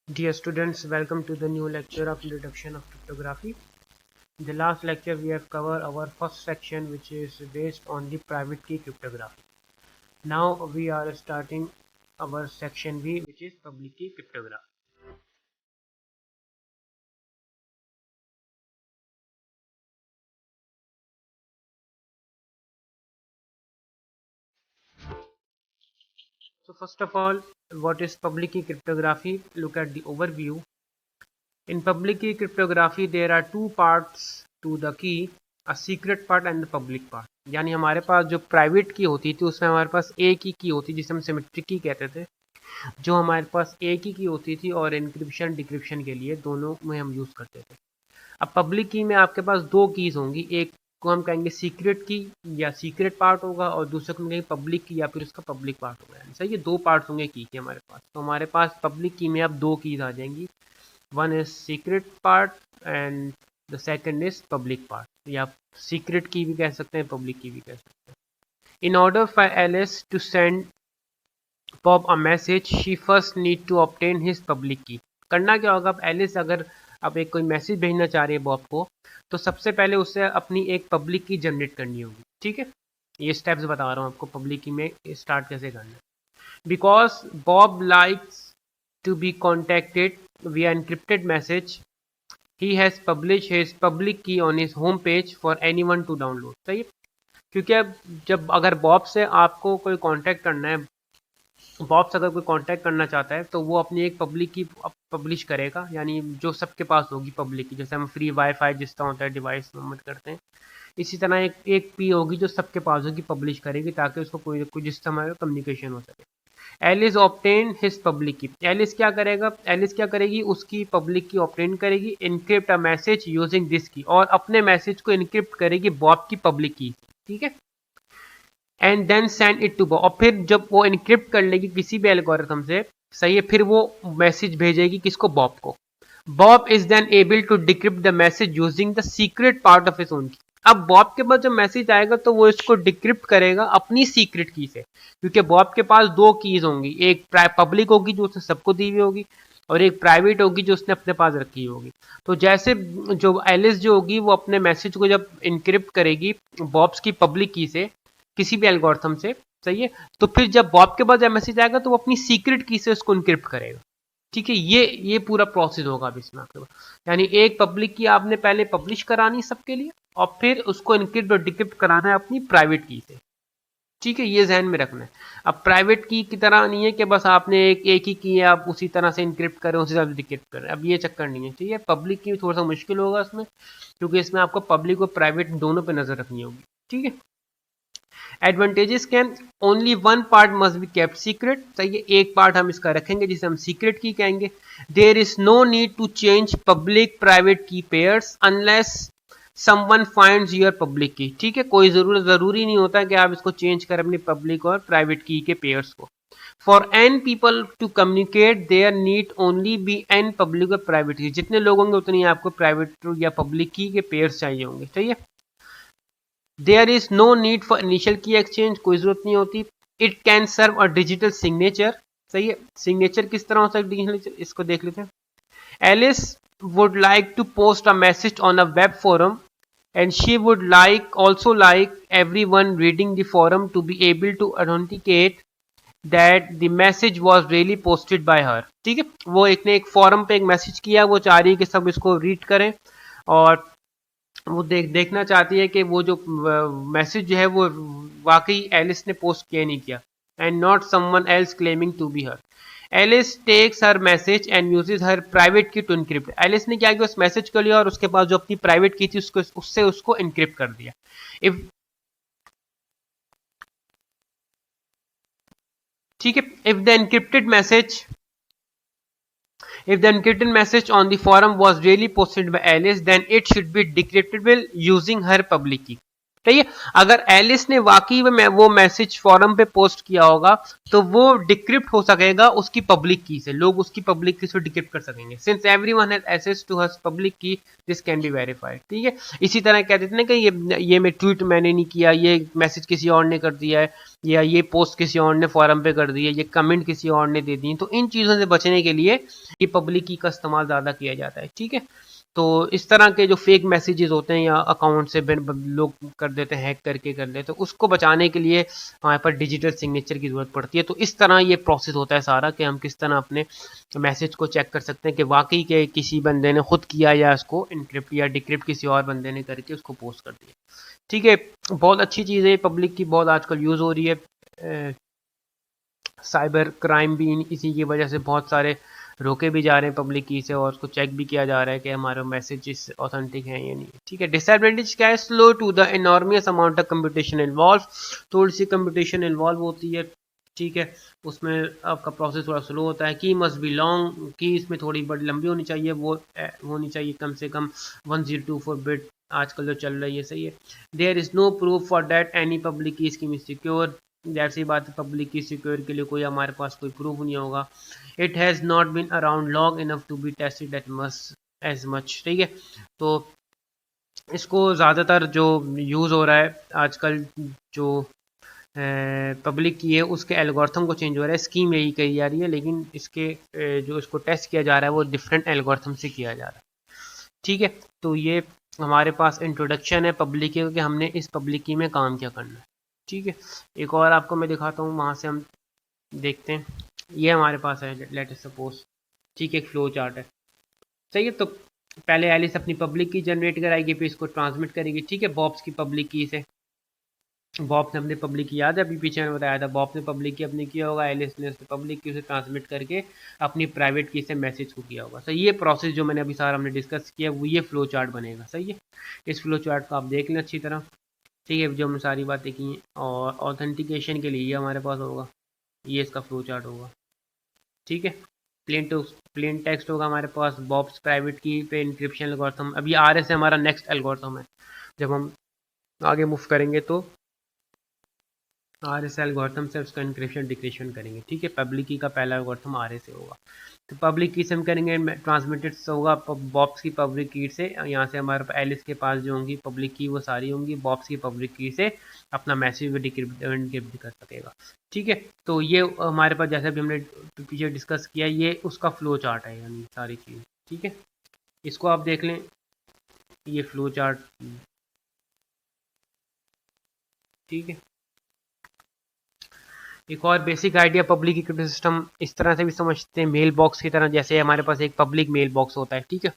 Dear students, welcome to the new lecture of Introduction of Cryptography. In the last lecture, we have covered our first section, which is based on the private key cryptography. Now we are starting our section B, which is public key cryptography. So first of all, what is public key cryptography? Look at the overview. In public key cryptography, there are two parts to the key, a secret part and the public part. यानी हमारे पास जो private की होती थी उसमें हमारे पास एक ही की होती जिसे हम सिमेट्रिक की कहते थे, जो हमारे पास एक ही की होती थी और इंक्रिप्शन डिक्रिप्शन के लिए दोनों में हम यूज़ करते थे। अब पब्लिक की में आपके पास दो कीज़ होंगी, एक को हम कहेंगे सीक्रेट की या सीक्रेट पार्ट होगा और दूसरे को हम कहेंगे पब्लिक की या फिर उसका पब्लिक पार्ट होगा। सही, ये दो पार्ट्स होंगे की के हमारे पास। तो हमारे पास पब्लिक की में अब दो कीज़ आ जाएंगी, one is secret part and the second is public part, या सीक्रेट की भी कह सकते हैं, पब्लिक की भी कह सकते हैं। In order for Alice to send pop a message she first need to obtain his public key. करना क्या होगा, अब एलिस अगर अब एक कोई मैसेज भेजना चाह रही है बॉब को, तो सबसे पहले उससे अपनी एक पब्लिक की जनरेट करनी होगी। ठीक है, ये स्टेप्स बता रहा हूँ आपको पब्लिक की में स्टार्ट कैसे करना है। Because Bob likes to be contacted via encrypted message, he has published his public key on his home page for anyone to download। सही है, क्योंकि अब जब अगर बॉब से आपको कोई कांटेक्ट करना है, बॉब से अगर कोई कांटेक्ट करना चाहता है तो वो अपनी एक पब्लिक की पब्लिश करेगा, यानी जो सबके पास होगी पब्लिक की। जैसे हम फ्री वाईफाई जिस तरह होता है डिवाइस नंबर करते हैं, इसी तरह एक पी होगी जो सबके पास होगी, पब्लिश करेगी ताकि उसको कोई जिस समय कम्युनिकेशन हो सके। एलिस ऑब्टेन हिज पब्लिक की, एलिस क्या करेगा, एलिस क्या करेगी, उसकी पब्लिक की ऑब्टेन करेगी, encrypt a message using this की, और अपने मैसेज को इनक्रिप्ट करेगी बॉब की पब्लिक की। ठीक है, and then send it to Bob, और फिर जब वो इनक्रिप्ट कर लेगी किसी भी एल्गोरिथम से, सही है, फिर वो मैसेज भेजेगी किसको, बॉब को। Bob is then able to decrypt the message using the secret part of his own key. अब बॉब के पास जब मैसेज आएगा तो वो इसको डिक्रिप्ट करेगा अपनी सीक्रेट की से, क्योंकि बॉब के पास दो कीज होंगी, एक पब्लिक होगी जो उसने सबको दी हुई होगी, और एक प्राइवेट होगी जो उसने अपने पास रखी होगी। तो जैसे जो एलिस जो होगी वो अपने मैसेज को जब इनक्रिप्ट करेगी बॉब्स की पब्लिक की से किसी भी एल्गोरिथम से, सही है, तो फिर जब बॉब के पास जब मैसेज आएगा तो वो अपनी सीक्रेट की से उसको इनक्रिप्ट करेगा। ठीक है, ये पूरा प्रोसेस होगा अब इसमें आपके पास, यानी एक पब्लिक की आपने पहले पब्लिश करानी सबके लिए और फिर उसको इनक्रिप्ट और डिक्रिप्ट कराना है अपनी प्राइवेट की से। ठीक है, ये जहन में रखना है। अब प्राइवेट की तरह नहीं है कि बस आपने एक ही की है आप उसी तरह से इनक्रिप्ट करें उसी तरह से डिक्रिप्ट करें, अब ये चक्कर नहीं है। ठीक है, पब्लिक की थोड़ा सा मुश्किल होगा इसमें, क्योंकि इसमें आपको पब्लिक और प्राइवेट दोनों पे नजर रखनी होगी। ठीक है, advantages can only one part must be kept secret, सही है, एक पार्ट हम इसका रखेंगे जिसे हम सीक्रेट की कहेंगे। There is no need to change public private key pairs unless someone finds your public key. ठीक है, कोई जरूरी नहीं होता कि आप इसको चेंज करें अपनी पब्लिक और प्राइवेट की के पेयर्स को। For n people to communicate there need only be n public और प्राइवेट की, जितने लोग होंगे उतनी आपको प्राइवेट या पब्लिक की के पेयर्स चाहिए होंगे। ठीक है, there is no need for initial key exchange, कोई जरूरत नहीं होती। It can serve a digital signature, सही है, सिग्नेचर किस तरह हो सकता है डिजिटल, इसको देख लेते हैं। Alice would like to post a message on a web forum and she would like also like everyone reading the forum to be able to authenticate that the message was really posted by her. ठीक है, वो एक ने एक forum पे एक message किया, वो चाह रही है कि सब इसको रीड करें और वो देखना चाहती है कि वो जो मैसेज जो है वो वाकई एलिस ने पोस्ट किया नहीं किया, and not someone else claiming to be her. Alice takes her message and uses her private key to encrypt, Alice ने क्या किया, उस मैसेज को लिया और उसके पास जो अपनी प्राइवेट की थी उसको उससे उसको इनक्रिप्ट कर दिया। इफ ठीक है, if the encrypted message If the encrypted message on the forum was really posted by Alice, then it should be decryptable using her public key. ठीक है। अगर एलिस ने वाकई में वो मैसेज फॉरम पे पोस्ट किया होगा तो वो डिक्रिप्ट हो सकेगा उसकी पब्लिक की से, लोग उसकी पब्लिक की से डिक्रिप्ट कर सकेंगे। Since everyone has access to her public key, this can be verified. ठीक है, इसी तरह कह देते ना कि ये मैं ट्वीट मैंने नहीं किया, ये मैसेज किसी और ने कर दिया है, या ये पोस्ट किसी और ने फॉरम पे कर दी है, ये कमेंट किसी और ने दे दी, तो इन चीज़ों से बचने के लिए ये पब्लिक की का इस्तेमाल ज़्यादा किया जाता है। ठीक है, तो इस तरह के जो फेक मैसेजेस होते हैं या अकाउंट से लोग कर देते हैं, हैक करके कर देते हैं, उसको बचाने के लिए हमारे पास डिजिटल सिग्नेचर की ज़रूरत पड़ती है। तो इस तरह ये प्रोसेस होता है सारा कि हम किस तरह अपने मैसेज को चेक कर सकते हैं कि वाकई के किसी बंदे ने खुद किया या इसको इनक्रिप्ट या डिक्रिप्ट किसी और बंदे ने करके उसको पोस्ट कर दिया। ठीक है, बहुत अच्छी चीज़ है, पब्लिक की बहुत आजकल यूज़ हो रही है। साइबर क्राइम भी इसी की वजह से बहुत सारे रोके भी जा रहे हैं पब्लिक की से, और उसको चेक भी किया जा रहा है कि हमारे मैसेजेस ऑथेंटिक हैं या नहीं। ठीक है, डिसएडवांटेज क्या है? Slow to the enormous amount of computation involve, थोड़ी सी कंप्यूटेशन इन्वॉल्व होती है। ठीक है, उसमें आपका प्रोसेस थोड़ा स्लो होता है। की मस्ट बी लॉन्ग, की इसमें थोड़ी बड़ी लंबी होनी चाहिए, वो होनी चाहिए कम से कम 1024 बिट आजकल जो चल रही है। सही है। There is no proof for that any public key scheme is secure, जैसी बात है पब्लिक की सिक्योर के लिए कोई हमारे पास कोई प्रूफ नहीं होगा। It has not been around long enough to be tested at much as much. ठीक है, तो इसको ज़्यादातर जो यूज़ हो रहा है आजकल, जो पब्लिक की है उसके एल्गोरिथम को चेंज हो रहा है, स्कीम यही कही जा रही है, लेकिन इसके जो इसको टेस्ट किया जा रहा है वो डिफरेंट एल्गोरिथम से किया जा रहा है। ठीक है, तो ये हमारे पास इंट्रोडक्शन है पब्लिक की कि हमने इस पब्लिक की में काम क्या करना है। ठीक है, एक और आपको मैं दिखाता हूँ, वहाँ से हम देखते हैं। ये हमारे पास है, लेट अस सपोज। ठीक है, एक फ्लो चार्ट है। सही है, तो पहले एलिस अपनी पब्लिक की जनरेट कराएगी, फिर इसको ट्रांसमिट करेगी। ठीक है, बॉब्स की पब्लिक की से, बॉब ने अपनी पब्लिक की, याद है अभी पीछे मैंने बताया था, बॉब ने पब्लिक की अपनी किया होगा, एलिस ने उसने पब्लिक की उसे ट्रांसमिट करके अपनी प्राइवेट की से मैसेज को किया होगा। सही, ये प्रोसेस जो मैंने अभी सारा हमने डिस्कस किया वो ये फ्लो चार्ट बनेगा। सही है, इस फ्लो चार्ट को आप देख लें अच्छी तरह। ठीक है, जो हमने सारी बातें की हैं, और ऑथेंटिकेशन के लिए ये हमारे पास होगा, ये इसका फ्लो चार्ट होगा। ठीक है, प्लेन टेक्स्ट होगा हमारे पास, बॉब्स प्राइवेट की पे इंक्रिप्शन एल्गोरिथम। अभी आर एस हमारा नेक्स्ट एल्गोरिथम है, जब हम आगे मूव करेंगे तो आर एस एल्गोरिथम से उसका इंक्रिप्शन डिक्रिप्शन करेंगे। ठीक है, पब्लिक की का पहला एल्गोरिथम आर एस से होगा। तो पब्लिक की से हम करेंगे ट्रांसमिटेड होगा बॉब्स की पब्लिक की से, यहाँ से हमारे एलिस के पास जो होंगी पब्लिक की वो सारी होंगी, बॉब्स की पब्लिक की से अपना मैसेज डिक्रिप्ट कर सकेगा। ठीक है, तो ये हमारे पास जैसे भी हमने पीछे डिस्कस किया, ये उसका फ्लो चार्ट है, यानी सारी चीज़। ठीक है, इसको आप देख लें, ये फ्लो चार्ट। ठीक है, एक और basic idea public equity system इस तरह से भी समझते हैं, मेल बॉक्स की तरह। जैसे हमारे पास एक पब्लिक मेल बॉक्स होता है। ठीक है,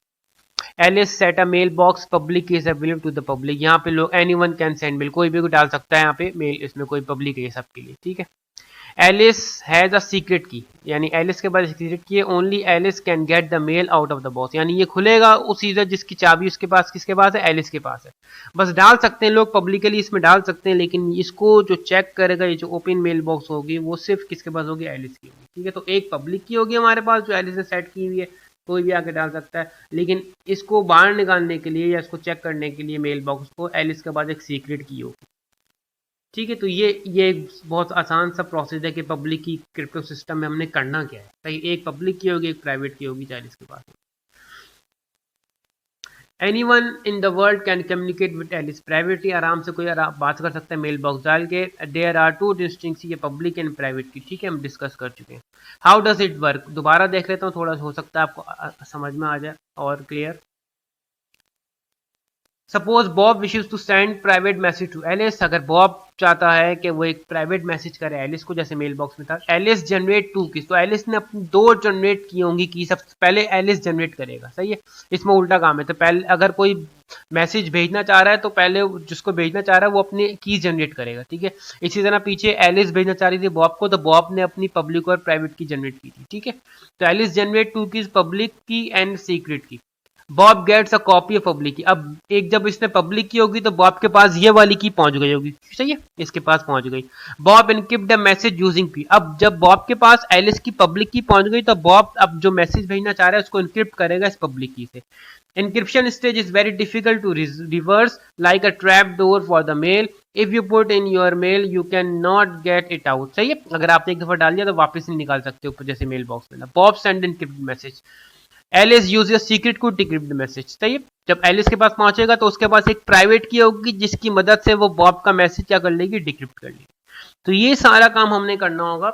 Alice set a mail box public is available to the public, यहाँ पे लोग एनीवन कैन सेंड मेल, कोई भी डाल सकता है यहाँ पे मेल, इसमें कोई पब्लिक है सबके लिए। ठीक है, एलिस हैज अ सीक्रेट की, यानी एलिस के पास सीक्रेट की है, only Alice can get the mail out of the box, यानी ये खुलेगा उस यूजर जिसकी चाबी उसके पास किसके पास है, एलिस के पास है। बस डाल सकते हैं लोग पब्लिकली इसमें डाल सकते हैं, लेकिन इसको जो चेक करेगा, ये जो ओपन मेल बॉक्स होगी वो सिर्फ किसके पास होगी, एलिस की होगी। ठीक है, तो एक पब्लिक की होगी हमारे पास जो एलिस ने सेट की हुई है, कोई भी आके डाल सकता है, लेकिन इसको बाहर निकालने के लिए या इसको चेक करने के लिए मेल बॉक्स को एलिस के पास एक सीक्रेट की होगी। ठीक है, तो ये एक बहुत आसान सा प्रोसेस है कि पब्लिक की क्रिप्टो सिस्टम में हमने करना क्या है। सही, एक पब्लिक की होगी, एक प्राइवेट की होगी, चाहे इसके पास। Anyone in the world can communicate with Alice, privately आराम से कोई बात कर सकता है मेल बॉक्स डाल के। देयर आर टू डिस्टिंक्स, ये पब्लिक एंड प्राइवेट की। ठीक है, हम डिस्कस कर चुके हैं। हाउ डज इट वर्क, दोबारा देख लेता हूँ, थोड़ा हो सकता है आपको समझ में आ जाए और clear. Suppose Bob wishes to send private message to Alice, अगर बॉब चाहता है कि वो एक प्राइवेट मैसेज करे एलिस को, जैसे मेल बॉक्स में था, एलिस जनरेट 2 कीज, तो एलिस ने अपनी 2 जनरेट की होंगी की, सबसे पहले एलिस जनरेट करेगा। सही है, इसमें उल्टा काम है। तो पहले अगर कोई मैसेज भेजना चाह रहा है तो पहले जिसको भेजना चाह रहा है वो अपनी की जनरेट करेगा। ठीक है, इसी तरह पीछे एलिस भेजना चाह रही थी बॉब को, तो बॉब ने अपनी पब्लिक और प्राइवेट की जनरेट की थी। ठीक है, तो Alice generate 2 keys, public key and secret key. Bob gets a copy of public key. अब एक जब इसने पब्लिक की होगी तो बॉब के पास ये वाली की पहुंच गई होगी, सही है, इसके पास पहुंच गई। Bob encrypt the message using P. अब जब बॉब के पास एलिस की पब्लिक की पहुंच गई तो बॉब अब जो मैसेज भेजना चाह रहा है उसको एनक्रिप्ट करेगा इस पब्लिक की से। Encryption stage is very difficult to reverse, like a trap door for the mail. If you put in your mail, you cannot get it out. सही है, अगर आपने एक दफा डाल दिया तो वापस नहीं निकाल सकते ऊपर जैसे मेल बॉक्स में। Bob send encrypted message. Alice use secret code to decrypt the message. सही है, जब एलिस के पास पहुंचेगा तो उसके पास एक प्राइवेट की होगी जिसकी मदद से वो बॉब का मैसेज क्या कर लेगी, डिक्रिप्ट कर लेगी। तो ये सारा काम हमने करना होगा।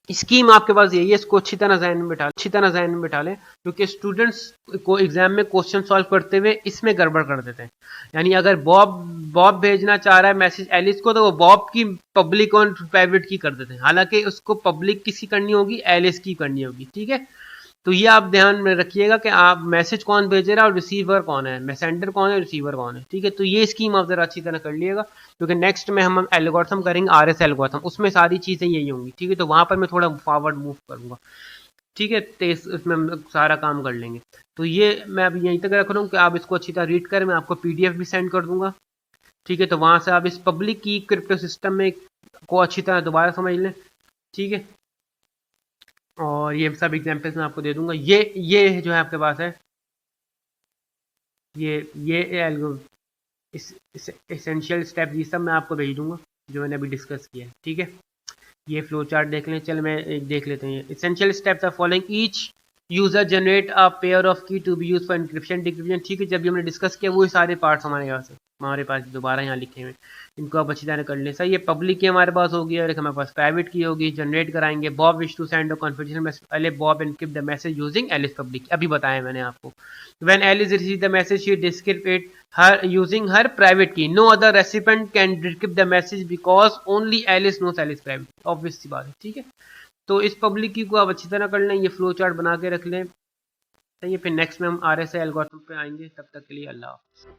स्कीम आपके पास यही है, इसको अच्छी तरह ज़हन में बिठा लें, क्योंकि स्टूडेंट्स को एग्जाम में क्वेश्चन सॉल्व करते हुए इसमें गड़बड़ कर देते हैं। यानी अगर बॉब भेजना चाह रहा है मैसेज एलिस को तो वो बॉब की पब्लिक और प्राइवेट की कर देते हैं, हालांकि उसको पब्लिक किसी करनी होगी, एलिस की करनी होगी। ठीक है, तो ये आप ध्यान में रखिएगा कि आप मैसेज कौन भेज रहा है और रिसीवर कौन है, मैसेंडर कौन है, रिसीवर कौन है। ठीक है, तो ये स्कीम आप जरा अच्छी तरह कर लिएगा, क्योंकि नेक्स्ट में हम एल्गोरिथम करेंगे, आरएस एल्गोरिथम, उसमें सारी चीज़ें यही होंगी। ठीक है, तो वहां पर मैं थोड़ा फॉरवर्ड मूव करूंगा। ठीक है, तो इसमें हम सारा काम कर लेंगे। तो ये मैं अभी यहीं तक रख रहा हूँ कि आप इसको अच्छी तरह रीड करें, मैं आपको पीडीएफ भी सेंड कर दूंगा। ठीक है, तो वहां से आप इस पब्लिक की क्रिप्टो सिस्टम में को अच्छी तरह दोबारा समझ लें। ठीक है, और ये सब एग्जांपल्स मैं आपको दे दूंगा। ये जो है आपके पास है, ये एसेंशियल स्टेप, ये सब मैं आपको भेज दूंगा जो मैंने अभी डिस्कस किया है। ठीक है, ये फ्लो चार्ट देख लें। चल मैं एक देख लेते हैं। Essential steps are following, each user generate a pair of key to be use for encryption decryption. ठीक है, जब हमने डिस्कस किया वो सारे पार्ट्स हमारे पास दोबारा यहाँ लिखे हुए, इनको आप अच्छी तरह कर लें। सही, ये पब्लिक की हमारे पास होगी और एक हमारे पास प्राइवेट की होगी। जनरेट कराएंगे, Bob wish to send a confidential message, पहले Bob encrypt the message using Alice public, अभी बताया मैंने आपको। When Alice receive the message she decrypt it her using her private key, no other recipient can decrypt the message because only Alice knows Alice private, obvious सी बात है। ठीक है, तो इस पब्लिक की को आप अच्छी तरह कर लें, ये फ्लो चार्ट बना के रख लें। सही है, फिर नेक्स्ट में हम आरएसए एल्गोरिथम पे आएंगे, तब तक के लिए अल्लाह हाफ़िज़।